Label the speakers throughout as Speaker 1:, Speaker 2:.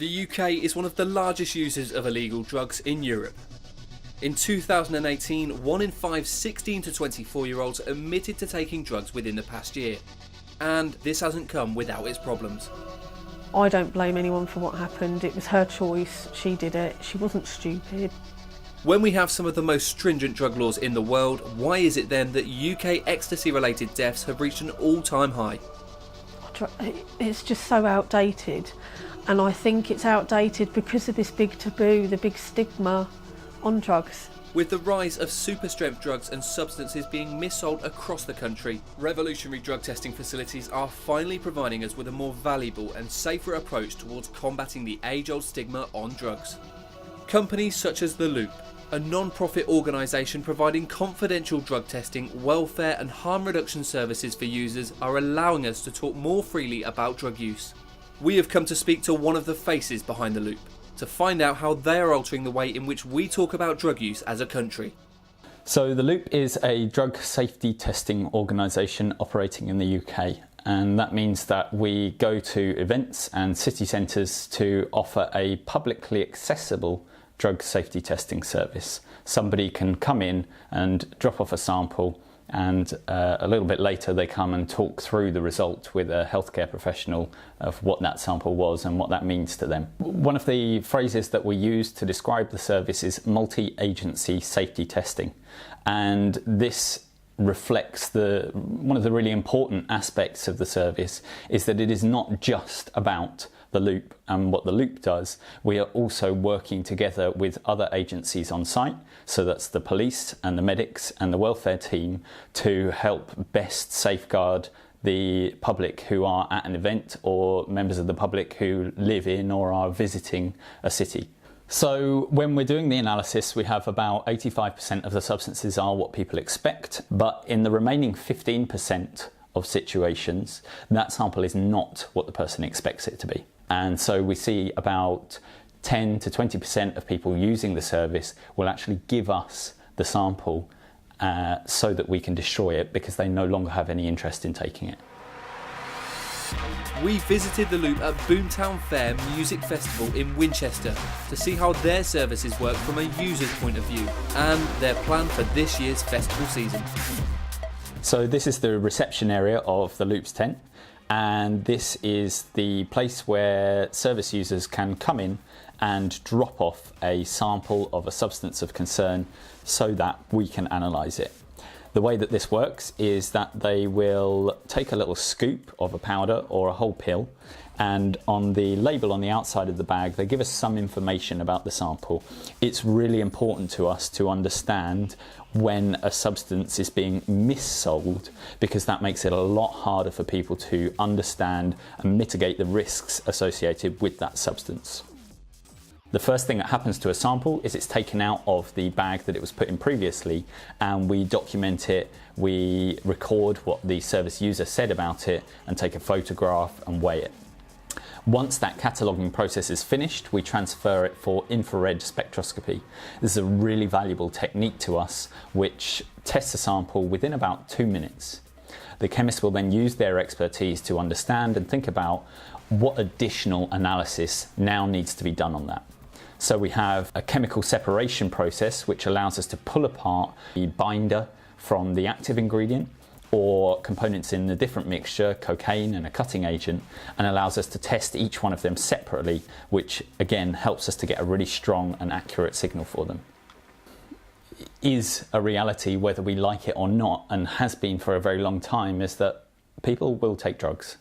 Speaker 1: The UK is one of the largest users of illegal drugs in Europe. In 2018, 1 in 5 16 to 24-year-olds admitted to taking drugs within the past year. And this hasn't come without its problems.
Speaker 2: I don't blame anyone for what happened. It was her choice. She did it. She wasn't stupid.
Speaker 1: When we have some of the most stringent drug laws in the world, why is it then that UK ecstasy-related deaths have reached an all-time high?
Speaker 2: It's just so outdated. And I think it's outdated because of this big taboo, the big stigma on drugs.
Speaker 1: With the rise of super-strength drugs and substances being mis-sold across the country, revolutionary drug testing facilities are finally providing us with a more valuable and safer approach towards combating the age-old stigma on drugs. Companies such as The Loop, a non-profit organisation providing confidential drug testing, welfare and harm reduction services for users, are allowing us to talk more freely about drug use. We have come to speak to one of the faces behind The Loop, to find out how they are altering the way in which we talk about drug use as a country.
Speaker 3: So The Loop is a drug safety testing organisation operating in the UK, and that means that we go to events and city centres to offer a publicly accessible drug safety testing service. Somebody can come in and drop off a sample, and a little bit later they come and talk through the result with a healthcare professional of what that sample was and what that means to them. One of the phrases that we use to describe the service is multi-agency safety testing, and this reflects one of the really important aspects of the service is that it is not just about The Loop and what The Loop does. We are also working together with other agencies on site, so that's the police and the medics and the welfare team, to help best safeguard the public who are at an event or members of the public who live in or are visiting a city. So when we're doing the analysis, we have about 85% of the substances are what people expect, but in the remaining 15% of situations, that sample is not what the person expects it to be. And so we see about 10 to 20% of people using the service will actually give us the sample so that we can destroy it because they no longer have any interest in taking it.
Speaker 1: We visited The Loop at Boomtown Fair Music Festival in Winchester to see how their services work from a user's point of view and their plan for this year's festival season.
Speaker 3: So this is the reception area of The Loop's tent, and this is the place where service users can come in and drop off a sample of a substance of concern so that we can analyse it. The way that this works is that they will take a little scoop of a powder or a whole pill, and on the label on the outside of the bag they give us some information about the sample. It's really important to us to understand when a substance is being mis-sold, because that makes it a lot harder for people to understand and mitigate the risks associated with that substance. The first thing that happens to a sample is it's taken out of the bag that it was put in previously, and we document it, we record what the service user said about it and take a photograph and weigh it. Once that cataloguing process is finished, we transfer it for infrared spectroscopy. This is a really valuable technique to us which tests a sample within about 2 minutes. The chemist will then use their expertise to understand and think about what additional analysis now needs to be done on that. So we have a chemical separation process which allows us to pull apart the binder from the active ingredient or components in a different mixture, cocaine and a cutting agent, and allows us to test each one of them separately, which again helps us to get a really strong and accurate signal for them. It is a reality, whether we like it or not, and has been for a very long time, is that people will take drugs.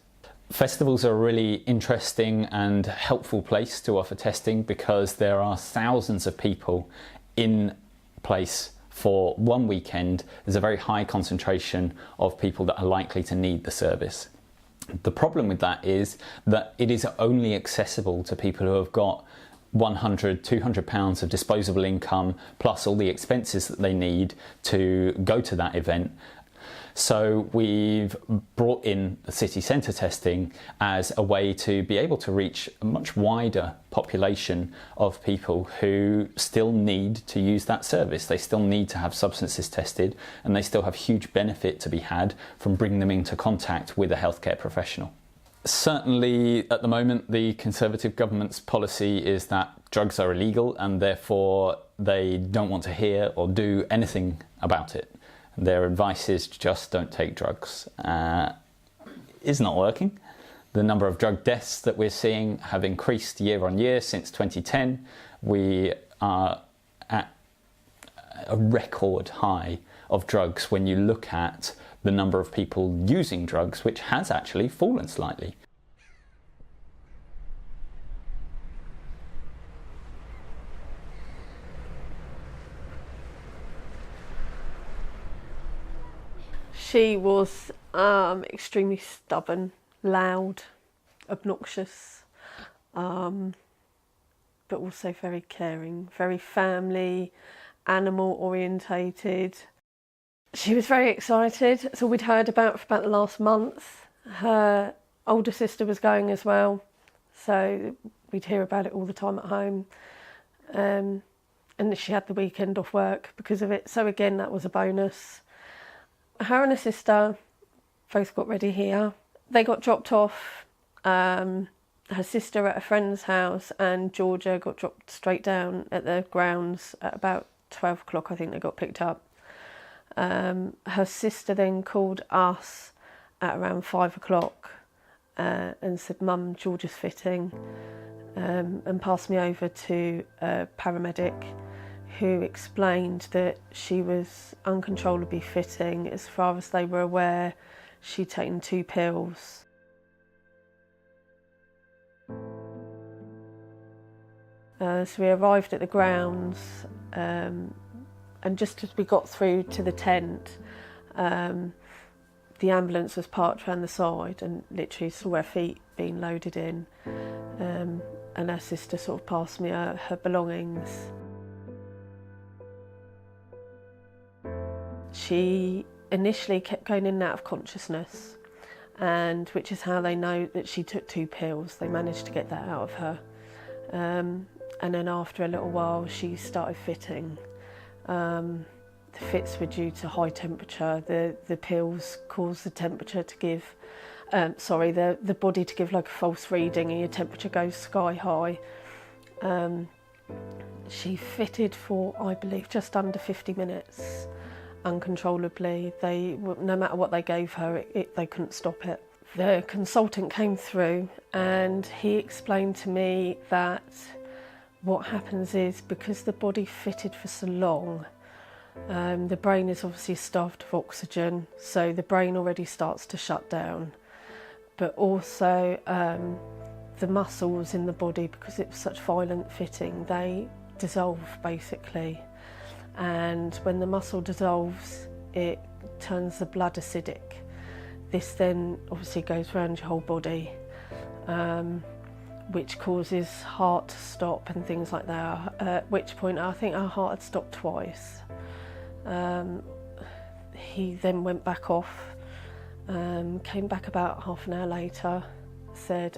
Speaker 3: Festivals are a really interesting and helpful place to offer testing because there are thousands of people in place for one weekend. There's a very high concentration of people that are likely to need the service. The problem with that is that it is only accessible to people who have got £100, £200 of disposable income plus all the expenses that they need to go to that event. So we've brought in the city centre testing as a way to be able to reach a much wider population of people who still need to use that service. They still need to have substances tested, and they still have huge benefit to be had from bringing them into contact with a healthcare professional. Certainly at the moment the Conservative government's policy is that drugs are illegal and therefore they don't want to hear or do anything about it. Their advice is just don't take drugs. Is not working. The number of drug deaths that we're seeing have increased year on year since 2010. We are at a record high of drugs when you look at the number of people using drugs, which has actually fallen slightly.
Speaker 2: She was extremely stubborn, loud, obnoxious, but also very caring, very family, animal orientated. She was very excited. That's all we'd heard about for about the last month. Her older sister was going as well, so we'd hear about it all the time at home. And she had the weekend off work because of it, so again that was a bonus. Her and her sister both got ready here. They got dropped off, her sister at a friend's house, and Georgia got dropped straight down at the grounds at about 12 o'clock, I think they got picked up. Her sister then called us at around 5 o'clock and said, "Mum, Georgia's fitting," and passed me over to a paramedic who explained that she was uncontrollably fitting. As far as they were aware, she'd taken 2 pills. So we arrived at the grounds, and just as we got through to the tent, the ambulance was parked around the side and literally saw her feet being loaded in, and her sister sort of passed me her belongings. She initially kept going in and out of consciousness, and which is how they know that she took 2 pills. They managed to get that out of her. And then after a little while she started fitting. The fits were due to high temperature. The pills caused the temperature to give, the body to give like a false reading and your temperature goes sky high. She fitted for, I believe, just under 50 minutes uncontrollably. No matter what they gave her, they couldn't stop it. The consultant came through and he explained to me that what happens is, because the body fitted for so long, the brain is obviously starved of oxygen, so the brain already starts to shut down. But also the muscles in the body, because it was such violent fitting, they dissolve basically. And when the muscle dissolves, it turns the blood acidic. This then obviously goes around your whole body, which causes heart to stop and things like that, at which point I think our heart had stopped twice. He then went back off, came back about half an hour later, said,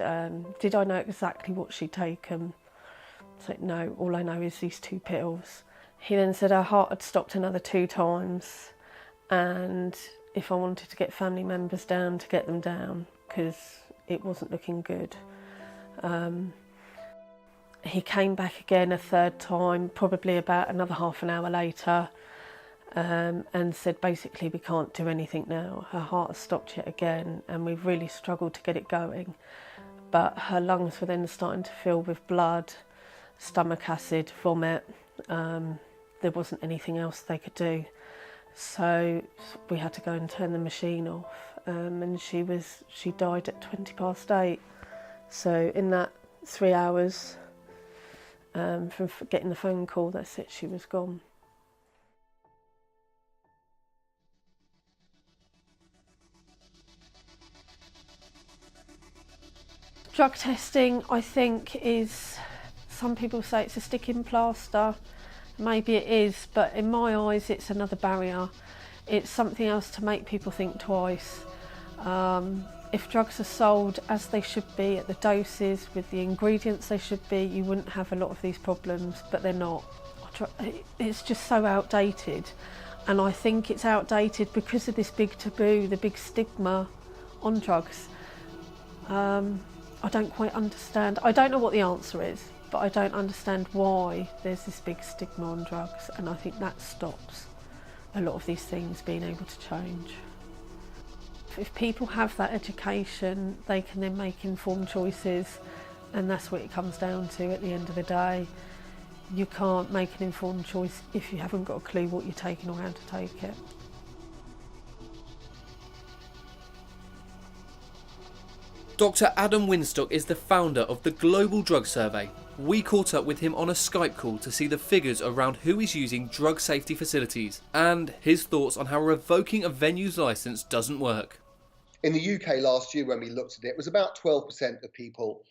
Speaker 2: did I know exactly what she'd taken? I said, no, all I know is these 2 pills. He then said her heart had stopped another 2 times, and if I wanted to get family members down, to get them down, because it wasn't looking good. He came back again a 3rd time, probably about another half an hour later, and said basically we can't do anything now. Her heart has stopped yet again and we've really struggled to get it going. But her lungs were then starting to fill with blood, stomach acid, vomit. There wasn't anything else they could do. So we had to go and turn the machine off, and she died at 8:20. So in that 3 hours from getting the phone call, that's it, she was gone. Drug testing, I think, is, some people say it's a sticking plaster. Maybe it is, but in my eyes it's another barrier. It's something else to make people think twice. If drugs are sold as they should be, at the doses, with the ingredients they should be, you wouldn't have a lot of these problems, but they're not. It's just so outdated, and I think it's outdated because of this big taboo, the big stigma on drugs. I don't quite understand. I don't know what the answer is, but I don't understand why there's this big stigma on drugs, and I think that stops a lot of these things being able to change. If people have that education, they can then make informed choices, and that's what it comes down to at the end of the day. You can't make an informed choice if you haven't got a clue what you're taking or how to take it.
Speaker 1: Dr. Adam Winstock is the founder of the Global Drug Survey. We caught up with him on a Skype call to see the figures around who is using drug safety facilities and his thoughts on how revoking a venue's licence doesn't work.
Speaker 4: In the UK last year, when we looked at it, it was about 12% of people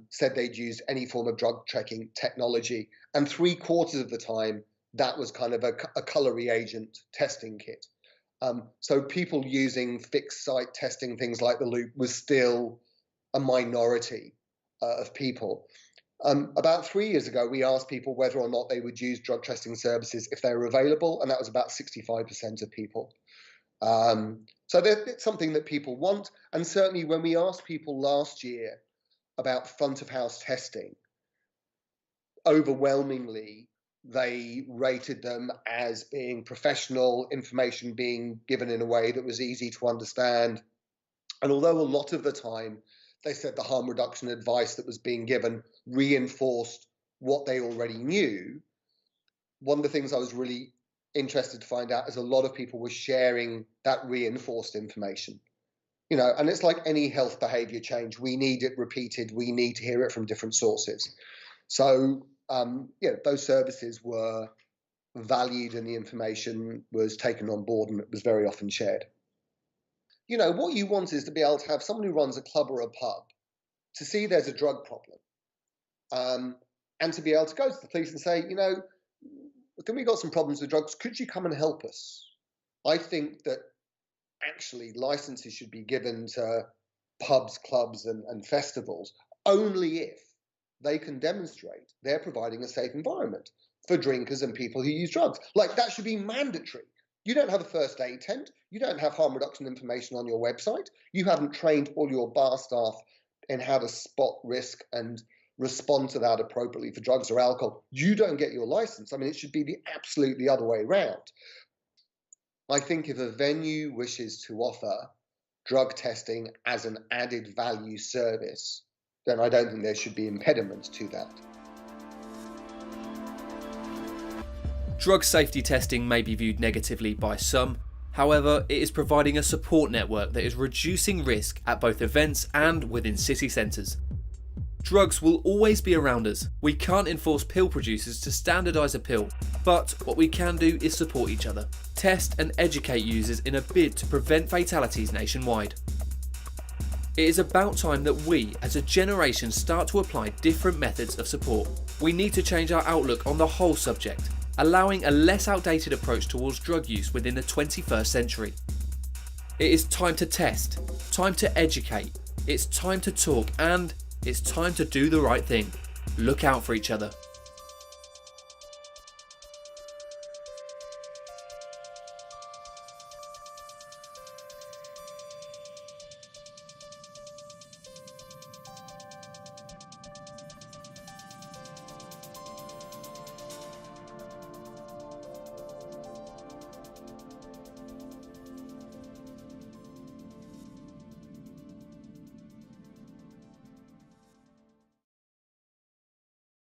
Speaker 4: said they'd used any form of drug checking technology, and 3/4 of the time that was kind of a colour reagent testing kit. So people using fixed site testing, things like the loop, was still a minority of people. About 3 years ago, we asked people whether or not they would use drug testing services if they were available, and that was about 65% of people. So it's something that people want, and certainly when we asked people last year about front of house testing, overwhelmingly they rated them as being professional, information being given in a way that was easy to understand. And although a lot of the time they said the harm reduction advice that was being given reinforced what they already knew, one of the things I was really interested to find out is a lot of people were sharing that reinforced information. You know, and it's like any health behavior change. We need it repeated. We need to hear it from different sources. So, those services were valued and the information was taken on board and it was very often shared. You know, what you want is to be able to have someone who runs a club or a pub to see there's a drug problem, and to be able to go to the police and say, you know, look, we got some problems with drugs. Could you come and help us? I think that actually licenses should be given to pubs, clubs and festivals only if they can demonstrate they're providing a safe environment for drinkers and people who use drugs. Like, that should be mandatory. You don't have a first aid tent. You don't have harm reduction information on your website. You haven't trained all your bar staff in how to spot risk and respond to that appropriately for drugs or alcohol. You don't get your license. I mean, it should be the absolutely other way around. I think if a venue wishes to offer drug testing as an added value service, then I don't think there should be impediments to that.
Speaker 1: Drug safety testing may be viewed negatively by some. However, it is providing a support network that is reducing risk at both events and within city centres. Drugs will always be around us. We can't enforce pill producers to standardise a pill, but what we can do is support each other, test and educate users in a bid to prevent fatalities nationwide. It is about time that we, as a generation, start to apply different methods of support. We need to change our outlook on the whole subject, allowing a less outdated approach towards drug use within the 21st century. It is time to test, time to educate, it's time to talk, and it's time to do the right thing. Look out for each other.